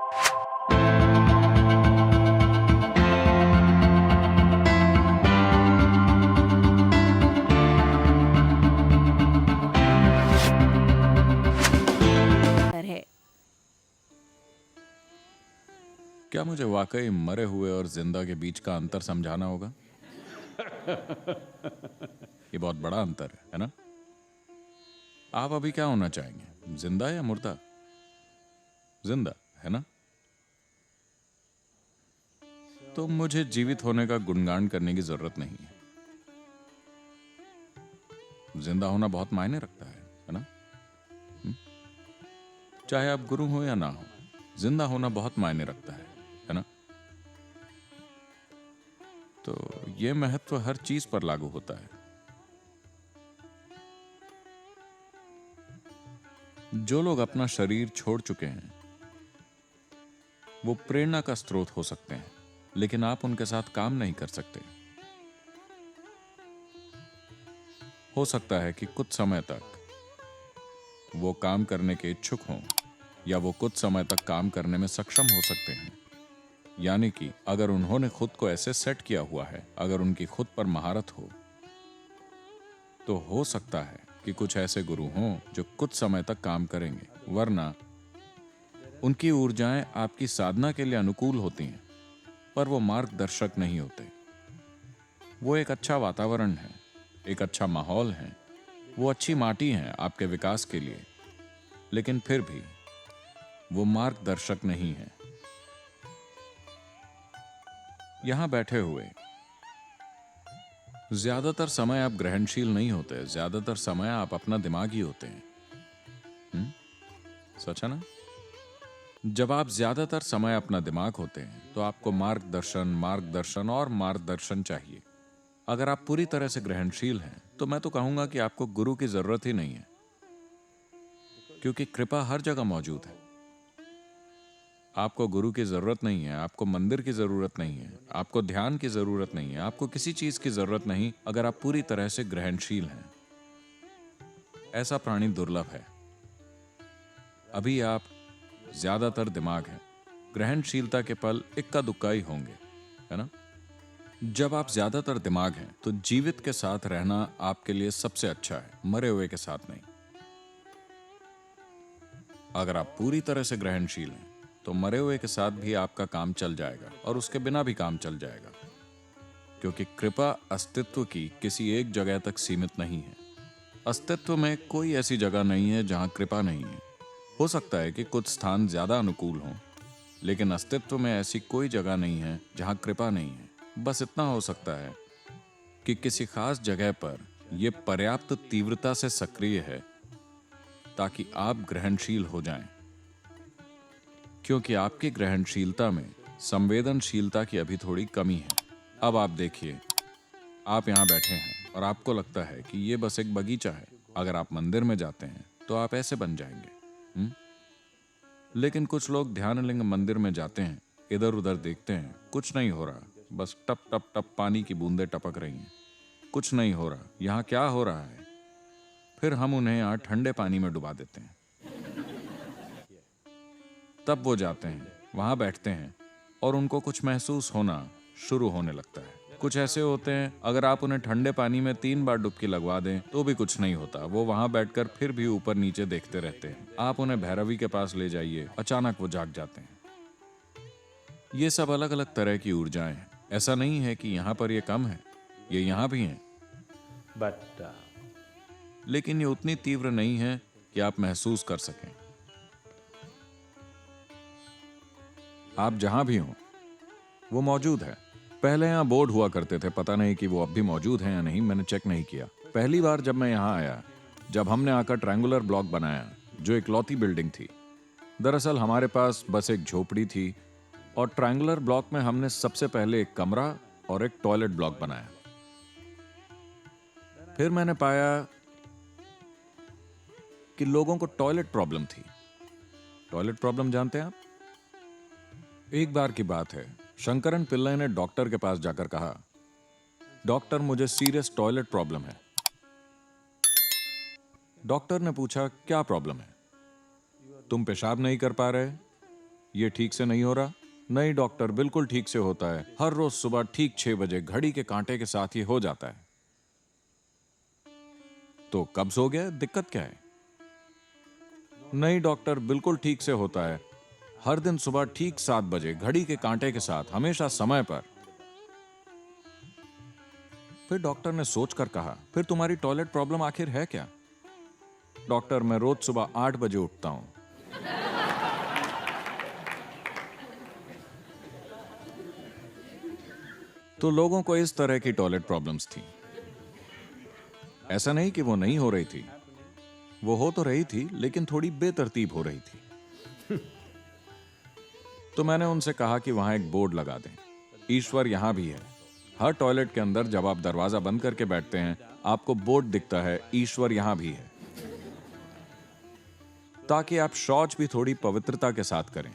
है। क्या मुझे वाकई मरे हुए और जिंदा के बीच का अंतर समझाना होगा? ये बहुत बड़ा अंतर है ना? आप अभी क्या होना चाहेंगे, जिंदा या मुर्दा? जिंदा, है ना? तो मुझे जीवित होने का गुणगान करने की जरूरत नहीं है। जिंदा होना बहुत मायने रखता है ना? चाहे आप गुरु हो या ना हो, जिंदा होना बहुत मायने रखता है ना? तो ये महत्व हर चीज पर लागू होता है। जो लोग अपना शरीर छोड़ चुके हैं वो प्रेरणा का स्रोत हो सकते हैं, लेकिन आप उनके साथ काम नहीं कर सकते। हो सकता है कि कुछ समय तक वो काम करने के इच्छुक हों, या वो कुछ समय तक काम करने में सक्षम हो सकते हैं। यानी कि अगर उन्होंने खुद को ऐसे सेट किया हुआ है, अगर उनकी खुद पर महारत हो, तो हो सकता है कि कुछ ऐसे गुरु हों जो कुछ समय तक काम करेंगे, वरना उनकी ऊर्जाएं आपकी साधना के लिए अनुकूल होती हैं, पर वो मार्गदर्शक नहीं होते। वो एक अच्छा वातावरण है, एक अच्छा माहौल है, वो अच्छी माटी है आपके विकास के लिए, लेकिन फिर भी वो मार्गदर्शक नहीं है। यहां बैठे हुए ज्यादातर समय आप ग्रहणशील नहीं होते, ज्यादातर समय आप अपना दिमाग ही होते हैं। सच है ना? जब आप ज्यादातर समय अपना दिमाग होते हैं तो आपको मार्गदर्शन मार्गदर्शन और मार्गदर्शन चाहिए। अगर आप पूरी तरह से ग्रहणशील हैं तो मैं तो कहूंगा कि आपको गुरु की जरूरत ही नहीं है, क्योंकि कृपा हर जगह मौजूद है। आपको गुरु की जरूरत नहीं है, आपको मंदिर की जरूरत नहीं है, आपको ध्यान की जरूरत नहीं है, आपको किसी चीज की जरूरत नहीं, अगर आप पूरी तरह से ग्रहणशील हैं। ऐसा प्राणी दुर्लभ है। अभी आप ज्यादातर दिमाग हैं, ग्रहणशीलता के पल इक्का दुक्का ही होंगे, है ना? जब आप ज्यादातर दिमाग हैं तो जीवित के साथ रहना आपके लिए सबसे अच्छा है, मरे हुए के साथ नहीं। अगर आप पूरी तरह से ग्रहणशील हैं तो मरे हुए के साथ भी आपका काम चल जाएगा और उसके बिना भी काम चल जाएगा, क्योंकि कृपा अस्तित्व की किसी एक जगह तक सीमित नहीं है। अस्तित्व में कोई ऐसी जगह नहीं है जहां कृपा नहीं है। हो सकता है कि कुछ स्थान ज्यादा अनुकूल हों, लेकिन अस्तित्व में ऐसी कोई जगह नहीं है जहां कृपा नहीं है। बस इतना हो सकता है कि किसी खास जगह पर यह पर्याप्त तीव्रता से सक्रिय है ताकि आप ग्रहणशील हो जाएं, क्योंकि आपकी ग्रहणशीलता में संवेदनशीलता की अभी थोड़ी कमी है। अब आप देखिए, आप यहां बैठे हैं और आपको लगता है कि यह बस एक बगीचा है। अगर आप मंदिर में जाते हैं तो आप ऐसे बन जाएंगे। लेकिन कुछ लोग ध्यानलिंग मंदिर में जाते हैं, इधर उधर देखते हैं, कुछ नहीं हो रहा, बस टप टप टप पानी की बूंदें टपक रही हैं। कुछ नहीं हो रहा, यहां क्या हो रहा है? फिर हम उन्हें यहां ठंडे पानी में डुबा देते हैं। तब वो जाते हैं, वहां बैठते हैं और उनको कुछ महसूस होना शुरू होने लगता है। कुछ ऐसे होते हैं, अगर आप उन्हें ठंडे पानी में 3 बार डुबकी लगवा दें तो भी कुछ नहीं होता। वो वहां बैठकर फिर भी ऊपर नीचे देखते रहते हैं। आप उन्हें भैरवी के पास ले जाइए, अचानक वो जाग जाते हैं। ये सब अलग अलग तरह की ऊर्जाएं हैं। ऐसा नहीं है कि यहां पर ये कम है, ये यहां भी हैं, But लेकिन ये उतनी तीव्र नहीं है कि आप महसूस कर सकें। आप जहां भी हों, वो मौजूद है। पहले यहां बोर्ड हुआ करते थे, पता नहीं कि वो अब भी मौजूद हैं या नहीं, मैंने चेक नहीं किया। पहली बार जब मैं यहां आया, जब हमने आकर ट्रायंगुलर ब्लॉक बनाया जो इकलौती बिल्डिंग थी। दरअसल हमारे पास बस एक झोपड़ी थी और ट्रायंगुलर ब्लॉक में हमने सबसे पहले एक कमरा और एक टॉयलेट ब्लॉक बनाया। फिर मैंने पाया कि लोगों को टॉयलेट प्रॉब्लम थी। टॉयलेट प्रॉब्लम जानते हैं आप? एक बार की बात है, शंकरन पिल्लई ने डॉक्टर के पास जाकर कहा, डॉक्टर मुझे सीरियस टॉयलेट प्रॉब्लम है। डॉक्टर ने पूछा, क्या प्रॉब्लम है? तुम पेशाब नहीं कर पा रहे, ये ठीक से नहीं हो रहा? नहीं डॉक्टर, बिल्कुल ठीक से होता है। हर रोज सुबह ठीक 6 बजे घड़ी के कांटे के साथ ही हो जाता है। तो कब्ज हो गया, दिक्कत क्या है? नहीं डॉक्टर, बिल्कुल ठीक से होता है। हर दिन सुबह ठीक 7 बजे घड़ी के कांटे के साथ, हमेशा समय पर। फिर डॉक्टर ने सोचकर कहा, फिर तुम्हारी टॉयलेट प्रॉब्लम आखिर है क्या? डॉक्टर, मैं रोज सुबह 8 बजे उठता हूं। तो लोगों को इस तरह की टॉयलेट प्रॉब्लम्स थी। ऐसा नहीं कि वो नहीं हो रही थी, वो हो तो रही थी, लेकिन थोड़ी बेतरतीब हो रही थी। तो मैंने उनसे कहा कि वहां एक बोर्ड लगा दें, ईश्वर यहां भी है। हर टॉयलेट के अंदर जब आप दरवाजा बंद करके बैठते हैं, आपको बोर्ड दिखता है, ईश्वर यहां भी है, ताकि आप शौच भी थोड़ी पवित्रता के साथ करें।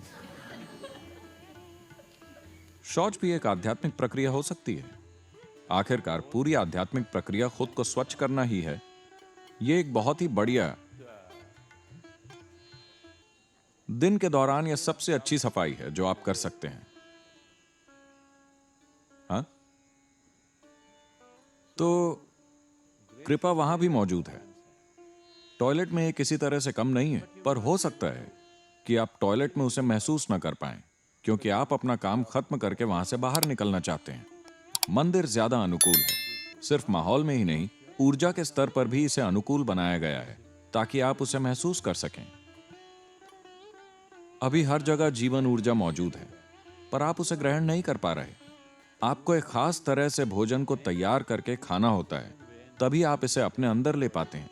शौच भी एक आध्यात्मिक प्रक्रिया हो सकती है। आखिरकार पूरी आध्यात्मिक प्रक्रिया खुद को स्वच्छ करना ही है। यह एक बहुत ही बढ़िया, दिन के दौरान यह सबसे अच्छी सफाई है जो आप कर सकते हैं। हाँ? तो कृपा वहां भी मौजूद है। टॉयलेट में ये किसी तरह से कम नहीं है, पर हो सकता है कि आप टॉयलेट में उसे महसूस ना कर पाएं, क्योंकि आप अपना काम खत्म करके वहां से बाहर निकलना चाहते हैं। मंदिर ज्यादा अनुकूल है। सिर्फ माहौल में ही नहीं, ऊर्जा के स्तर पर भी इसे अनुकूल बनाया गया है, ताकि आप उसे महसूस कर सकें। अभी हर जगह जीवन ऊर्जा मौजूद है, पर आप उसे ग्रहण नहीं कर पा रहे। आपको एक खास तरह से भोजन को तैयार करके खाना होता है, तभी आप इसे अपने अंदर ले पाते हैं।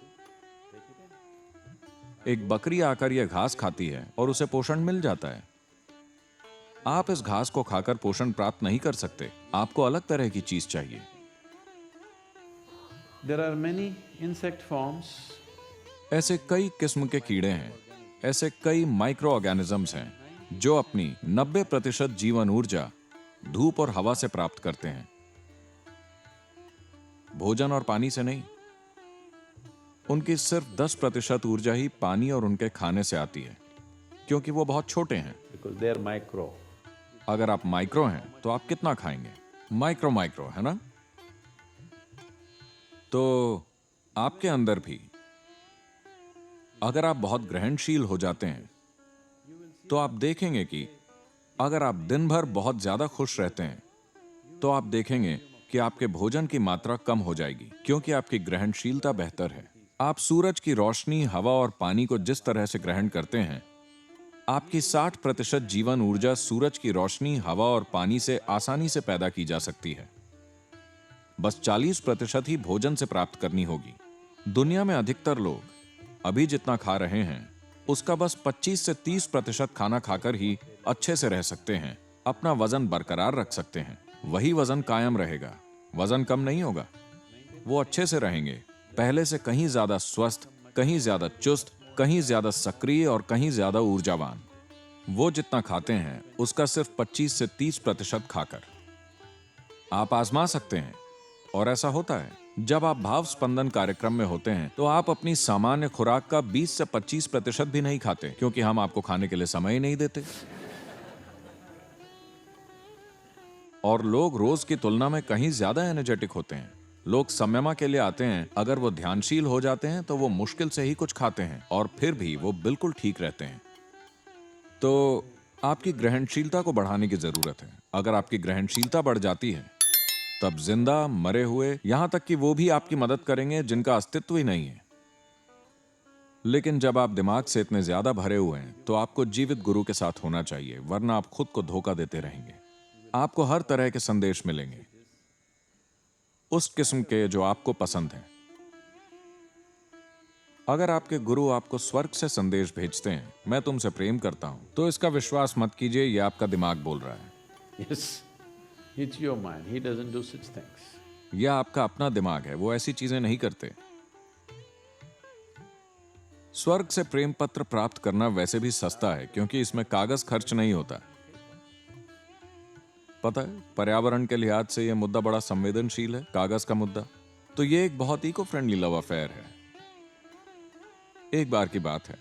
एक बकरी आकर यह घास खाती है और उसे पोषण मिल जाता है। आप इस घास को खाकर पोषण प्राप्त नहीं कर सकते, आपको अलग तरह की चीज चाहिए। There are many insect forms. ऐसे कई किस्म के कीड़े हैं, ऐसे कई माइक्रो ऑर्गेनिजम्स हैं जो अपनी 90% जीवन ऊर्जा धूप और हवा से प्राप्त करते हैं, भोजन और पानी से नहीं। उनकी सिर्फ 10% ऊर्जा ही पानी और उनके खाने से आती है, क्योंकि वो बहुत छोटे हैं। Because they are micro. अगर आप माइक्रो हैं तो आप कितना खाएंगे? माइक्रो माइक्रो, है ना? तो आपके अंदर भी अगर आप बहुत ग्रहणशील हो जाते हैं, तो आप देखेंगे कि अगर आप दिन भर बहुत ज्यादा खुश रहते हैं, तो आप देखेंगे कि आपके भोजन की मात्रा कम हो जाएगी, क्योंकि आपकी ग्रहणशीलता बेहतर है। आप सूरज की रोशनी, हवा और पानी को जिस तरह से ग्रहण करते हैं, आपकी 60% जीवन ऊर्जा सूरज की रोशनी, हवा और पानी से आसानी से पैदा की जा सकती है। बस 40% ही भोजन से प्राप्त करनी होगी। दुनिया में अधिकतर लोग अभी जितना खा रहे हैं, उसका बस 25 से 30% खाना खाकर ही अच्छे से रह सकते हैं, अपना वजन बरकरार रख सकते हैं। वही वजन कायम रहेगा, वजन कम नहीं होगा। वो अच्छे से रहेंगे, पहले से कहीं ज्यादा स्वस्थ, कहीं ज्यादा चुस्त, कहीं ज्यादा सक्रिय और कहीं ज्यादा ऊर्जावान। वो जितना खाते हैं उसका सिर्फ 25 से 30% खाकर। आप आजमा सकते हैं, और ऐसा होता है। जब आप भाव स्पंदन कार्यक्रम में होते हैं, तो आप अपनी सामान्य खुराक का 20 से 25% भी नहीं खाते, क्योंकि हम आपको खाने के लिए समय ही नहीं देते। और लोग रोज की तुलना में कहीं ज्यादा एनर्जेटिक होते हैं। लोग संयमा के लिए आते हैं, अगर वो ध्यानशील हो जाते हैं तो वो मुश्किल से ही कुछ खाते हैं, और फिर भी वो बिल्कुल ठीक रहते हैं। तो आपकी ग्रहणशीलता को बढ़ाने की जरूरत है। अगर आपकी ग्रहणशीलता बढ़ जाती है, तब जिंदा, मरे हुए, यहां तक कि वो भी आपकी मदद करेंगे जिनका अस्तित्व ही नहीं है। लेकिन जब आप दिमाग से इतने ज्यादा भरे हुए हैं, तो आपको जीवित गुरु के साथ होना चाहिए, वरना आप खुद को धोखा देते रहेंगे। आपको हर तरह के संदेश मिलेंगे, उस किस्म के जो आपको पसंद है। अगर आपके गुरु आपको स्वर्ग से संदेश भेजते हैं, मैं तुमसे प्रेम करता हूं, तो इसका विश्वास मत कीजिए, यह आपका दिमाग बोल रहा है। Yes, it's your mind. He doesn't do such things. यह आपका अपना दिमाग है, वो ऐसी चीजें नहीं करते। स्वर्ग से प्रेम पत्र प्राप्त करना वैसे भी सस्ता है, क्योंकि इसमें कागज खर्च नहीं होता। पता है, पर्यावरण के लिहाज से यह मुद्दा बड़ा संवेदनशील है, कागज का मुद्दा। तो यह एक बहुत इको फ्रेंडली लव अफेयर है। एक बार की बात है,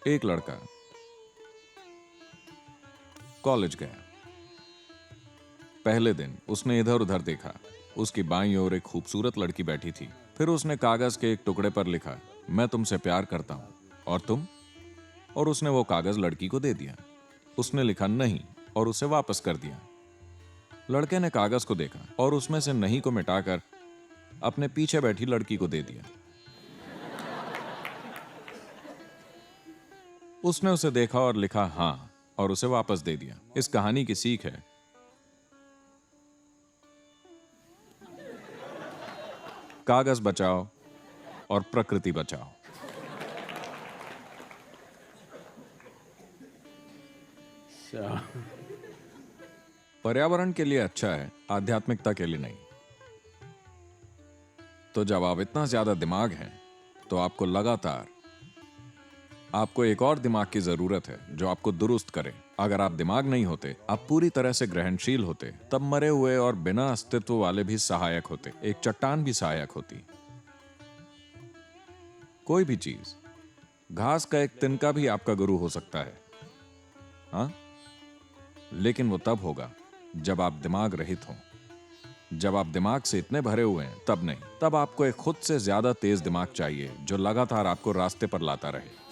एक लड़का कॉलेज गया। पहले दिन उसने इधर उधर देखा। उसकी बाईं ओर एक खूबसूरत लड़की बैठी थी। फिर उसने कागज के एक टुकड़े पर लिखा, मैं तुमसे प्यार करता हूं, और तुम? और उसने वो कागज लड़की को दे दिया। उसने लिखा नहीं और उसे वापस कर दिया। लड़के ने कागज को देखा और उसमें से नहीं को मिटाकर अपने पीछे बैठी लड़की को दे दिया। उसने उसे देखा और लिखा हां और उसे वापस दे दिया। इस कहानी की सीख है, कागज बचाओ और प्रकृति बचाओ। So, पर्यावरण के लिए अच्छा है, आध्यात्मिकता के लिए नहीं। तो जब आप इतना ज्यादा दिमाग हैं, तो आपको एक और दिमाग की जरूरत है जो आपको दुरुस्त करे। अगर आप दिमाग नहीं होते, आप पूरी तरह से ग्रहणशील होते, तब मरे हुए और बिना अस्तित्व वाले भी सहायक होते, एक चट्टान भी सहायक होती। कोई भी चीज, घास का एक तिनका भी आपका गुरु हो सकता है, हाँ? लेकिन वो तब होगा जब आप दिमाग रहित हों। जब आप दिमाग से इतने भरे हुए हैं तब नहीं। तब आपको एक खुद से ज्यादा तेज दिमाग चाहिए जो लगातार आपको रास्ते पर लाता रहे।